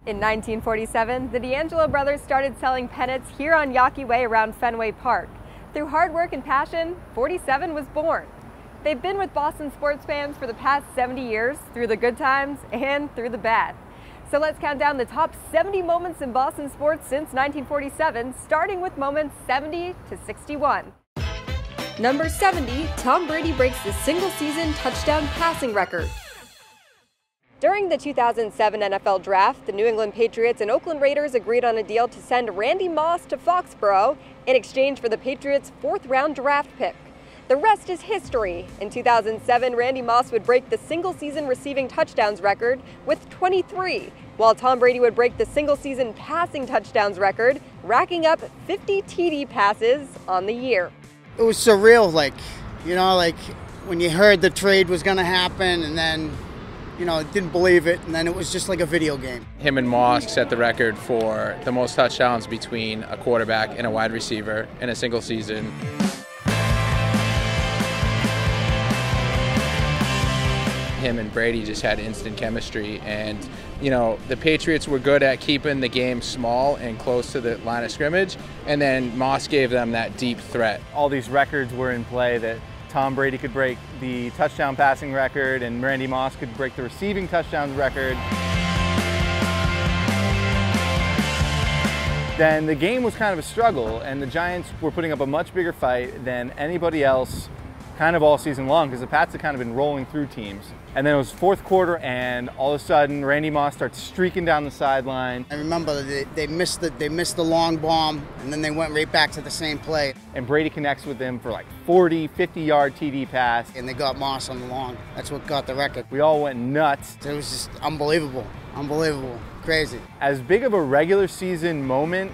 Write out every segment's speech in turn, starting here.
In 1947, the D'Angelo brothers started selling pennants here on Yawkey Way around Fenway Park. Through hard work and passion, 47 was born. They've been with Boston sports fans for the past 70 years, through the good times and through the bad. So let's count down the top 70 moments in Boston sports since 1947, starting with moments 70 to 61. Number 70, Tom Brady breaks the single-season touchdown passing record. During the 2007 NFL Draft, the New England Patriots and Oakland Raiders agreed on a deal to send Randy Moss to Foxborough in exchange for the Patriots' fourth-round draft pick. The rest is history. In 2007, Randy Moss would break the single-season receiving touchdowns record with 23, while Tom Brady would break the single-season passing touchdowns record, racking up 50 TD passes on the year. It was surreal, like when you heard the trade was going to happen and then didn't believe it, and then it was just like a video game. Him and Moss set the record for the most touchdowns between a quarterback and a wide receiver in a single season. Him and Brady just had instant chemistry, and the Patriots were good at keeping the game small and close to the line of scrimmage, and then Moss gave them that deep threat. All these records were in play that Tom Brady could break the touchdown passing record and Randy Moss could break the receiving touchdowns record. Then the game was kind of a struggle, and the Giants were putting up a much bigger fight than anybody else kind of all season long, because the Pats had kind of been rolling through teams. And then it was fourth quarter, and all of a sudden Randy Moss starts streaking down the sideline. I remember they missed the long bomb, and then they went right back to the same play. And Brady connects with them for like 40, 50-yard TD pass. And they got Moss on the long. That's what got the record. We all went nuts. It was just unbelievable, crazy. As big of a regular season moment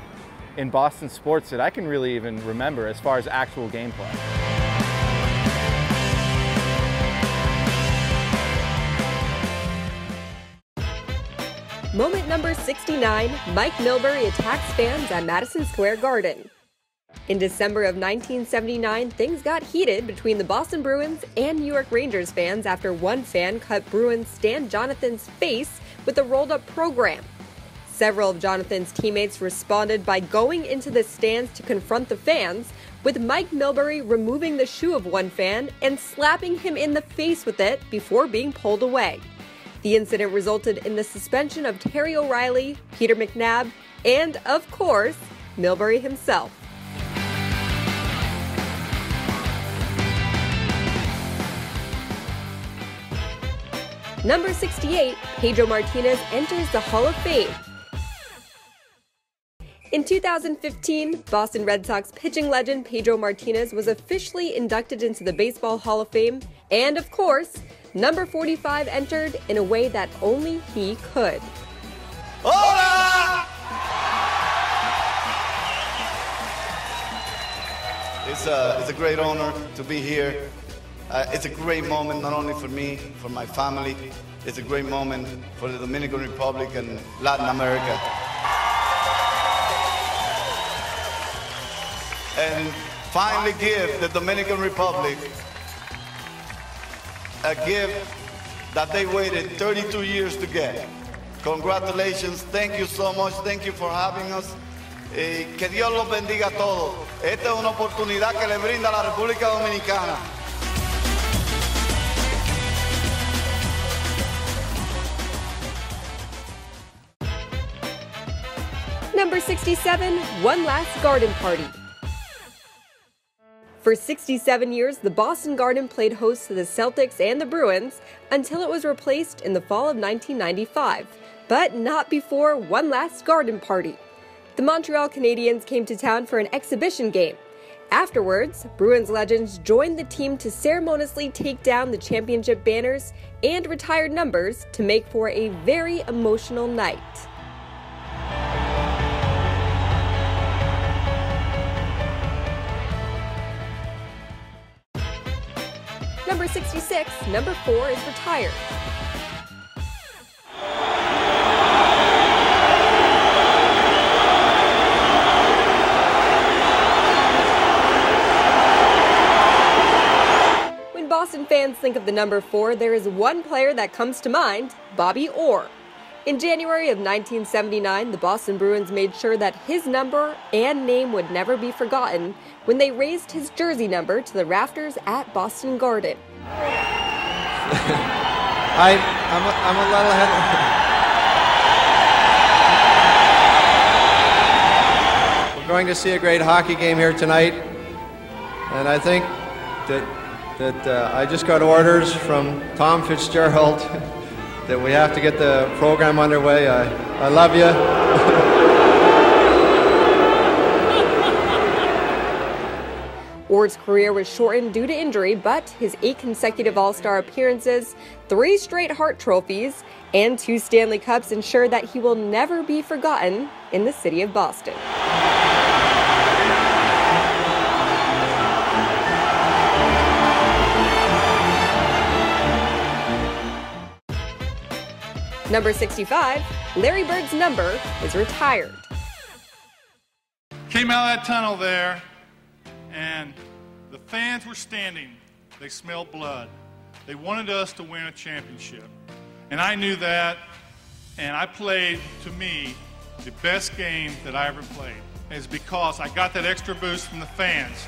in Boston sports that I can really even remember as far as actual gameplay. Moment number 69, Mike Milbury attacks fans at Madison Square Garden. In December of 1979, things got heated between the Boston Bruins and New York Rangers fans after one fan cut Bruins Stan Jonathan's face with a rolled-up program. Several of Jonathan's teammates responded by going into the stands to confront the fans, with Mike Milbury removing the shoe of one fan and slapping him in the face with it before being pulled away. The incident resulted in the suspension of Terry O'Reilly, Peter McNabb, and, of course, Milbury himself. Number 68, Pedro Martinez enters the Hall of Fame. In 2015, Boston Red Sox pitching legend Pedro Martinez was officially inducted into the Baseball Hall of Fame, and, of course, number 45 entered in a way that only he could. Hola! It's a great honor to be here. It's a great moment not only for me, for my family. It's a great moment for the Dominican Republic and Latin America. And finally give the Dominican Republic a gift that they waited 32 years to get. Congratulations, thank you so much, thank you for having us. Que Dios los bendiga a todos. Esta es una oportunidad que le brinda la República Dominicana. Number 67, One Last Garden Party. For 67 years, the Boston Garden played host to the Celtics and the Bruins until it was replaced in the fall of 1995, but not before One Last Garden Party. The Montreal Canadiens came to town for an exhibition game. Afterwards, Bruins legends joined the team to ceremoniously take down the championship banners and retired numbers to make for a very emotional night. Number 66, number 4 is retired. When Boston fans think of the number 4, there is one player that comes to mind, Bobby Orr. In January of 1979, the Boston Bruins made sure that his number and name would never be forgotten when they raised his jersey number to the rafters at Boston Garden. I'm a little ahead. We're going to see a great hockey game here tonight, and I think that I just got orders from Tom Fitzgerald that we have to get the program underway. I love you. Orr's career was shortened due to injury, but his 8 consecutive All-Star appearances, 3 straight Hart trophies, and 2 Stanley Cups ensure that he will never be forgotten in the city of Boston. Number 65, Larry Bird's number is retired. Came out of that tunnel there, and the fans were standing. They smelled blood. They wanted us to win a championship. And I knew that, and I played, to me, the best game that I ever played. It's because I got that extra boost from the fans.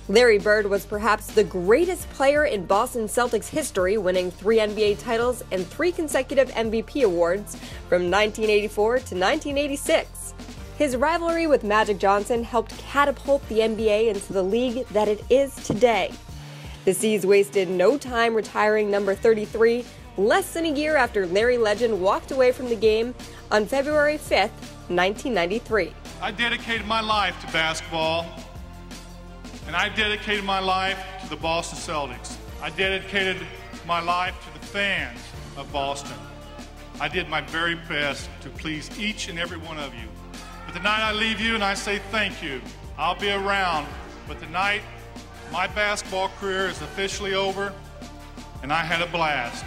Larry Bird was perhaps the greatest player in Boston Celtics history, winning 3 NBA titles and 3 consecutive MVP awards from 1984 to 1986. His rivalry with Magic Johnson helped catapult the NBA into the league that it is today. The C's wasted no time retiring number 33, less than a year after Larry Legend walked away from the game on February 5th, 1993. I dedicated my life to basketball, and I dedicated my life to the Boston Celtics. I dedicated my life to the fans of Boston. I did my very best to please each and every one of you. But tonight I leave you and I say thank you. I'll be around, but tonight my basketball career is officially over, and I had a blast.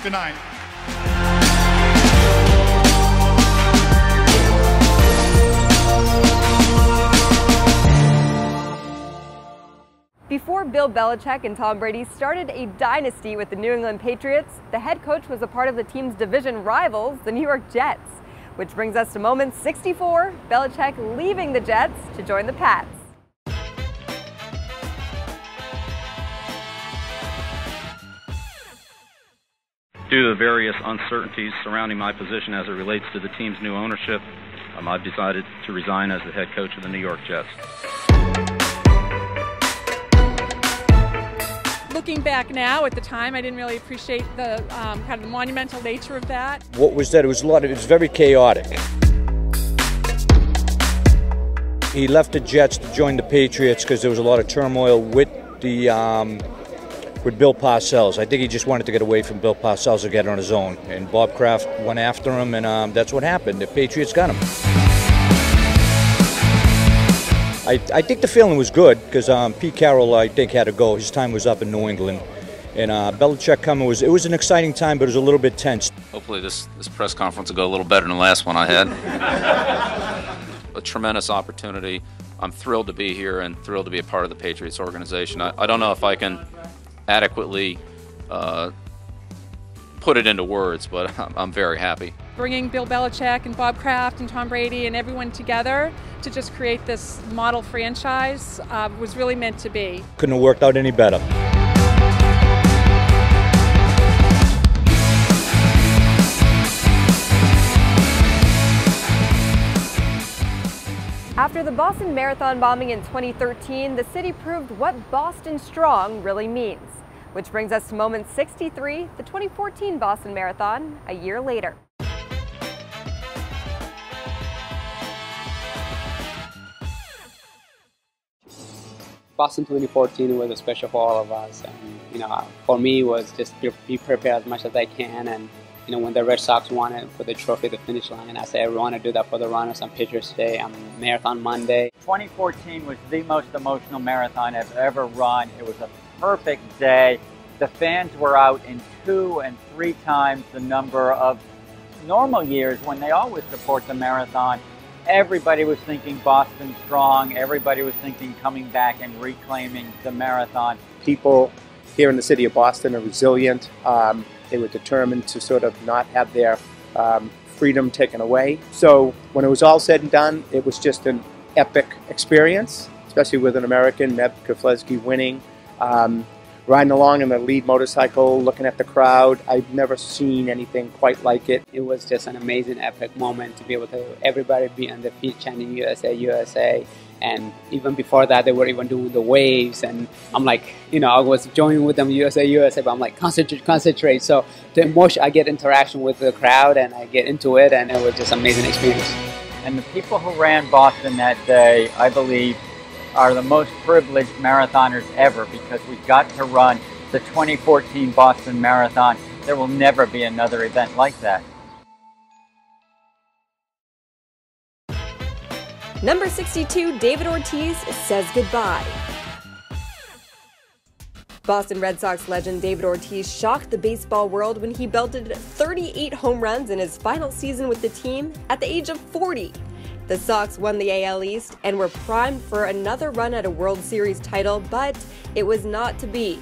Good night. Before Bill Belichick and Tom Brady started a dynasty with the New England Patriots, the head coach was a part of the team's division rivals, the New York Jets. Which brings us to moment 64, Belichick leaving the Jets to join the Pats. Due to the various uncertainties surrounding my position as it relates to the team's new ownership, I've decided to resign as the head coach of the New York Jets. Looking back now, at the time, I didn't really appreciate the kind of the monumental nature of that. What was that? It was very chaotic. He left the Jets to join the Patriots because there was a lot of turmoil with Bill Parcells. I think he just wanted to get away from Bill Parcells and get on his own. And Bob Kraft went after him, and that's what happened. The Patriots got him. I think the feeling was good because Pete Carroll, I think, had to go. His time was up in New England. And Belichick coming it was an exciting time, but it was a little bit tense. Hopefully this press conference will go a little better than the last one I had. A tremendous opportunity. I'm thrilled to be here and thrilled to be a part of the Patriots organization. I don't know if I can adequately put it into words, but I'm very happy. Bringing Bill Belichick and Bob Kraft and Tom Brady and everyone together to just create this model franchise was really meant to be. Couldn't have worked out any better. After the Boston Marathon bombing in 2013, the city proved what Boston Strong really means. Which brings us to moment 63, the 2014 Boston Marathon, a year later. Boston 2014 was special for all of us, and for me it was just be prepared as much as I can, and when the Red Sox won it, put the trophy at the finish line, I said I want to do that for the runners on Patriots Day, on Marathon Monday. 2014 was the most emotional marathon I've ever run. It was a perfect day. The fans were out in 2 and 3 times the number of normal years when they always support the marathon. Everybody was thinking Boston Strong. Everybody was thinking coming back and reclaiming the marathon. People here in the city of Boston are resilient. They were determined to sort of not have their freedom taken away. So when it was all said and done, it was just an epic experience, especially with an American, Meb Keflezighi, winning. Riding along in the lead motorcycle, looking at the crowd, I've never seen anything quite like it. It was just an amazing, epic moment to be able to everybody be on the feet chanting USA, USA. And even before that, they were even doing the waves. And I'm like, you know, I was joining with them, USA, USA, but I'm like, concentrate, concentrate. So the emotion, I get interaction with the crowd and I get into it, and it was just an amazing experience. And the people who ran Boston that day, I believe, are the most privileged marathoners ever, because we got to run the 2014 Boston Marathon. There will never be another event like that. Number 62, David Ortiz says goodbye. Boston Red Sox legend David Ortiz shocked the baseball world when he belted 38 home runs in his final season with the team at the age of 40. The Sox won the AL East and were primed for another run at a World Series title, but it was not to be.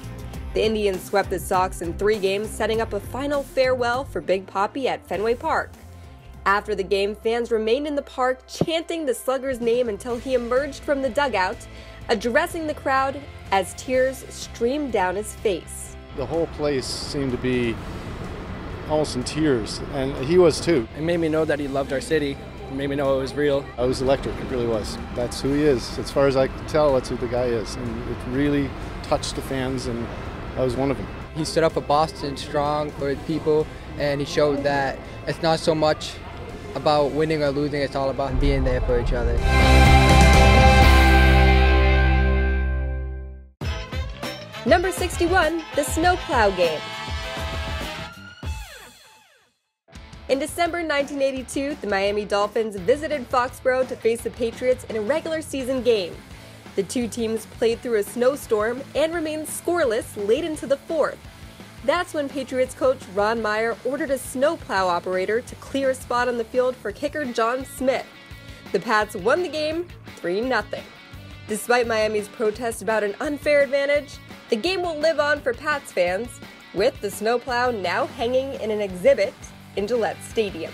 The Indians swept the Sox in 3 games, setting up a final farewell for Big Papi at Fenway Park. After the game, fans remained in the park chanting the slugger's name until he emerged from the dugout, addressing the crowd as tears streamed down his face. The whole place seemed to be almost in tears, and he was too. It made me know that he loved our city. It made me know it was real. It was electric, it really was. That's who he is. As far as I could tell, that's who the guy is. And it really touched the fans, and I was one of them. He stood up for Boston strong for his people, and he showed that it's not so much about winning or losing, it's all about being there for each other. Number 61, the snowplow game. In December 1982, the Miami Dolphins visited Foxborough to face the Patriots in a regular season game. The two teams played through a snowstorm and remained scoreless late into the 4th. That's when Patriots coach Ron Meyer ordered a snowplow operator to clear a spot on the field for kicker John Smith. The Pats won the game 3-0. Despite Miami's protest about an unfair advantage, the game will live on for Pats fans, with the snowplow now hanging in an exhibit in Gillette Stadium.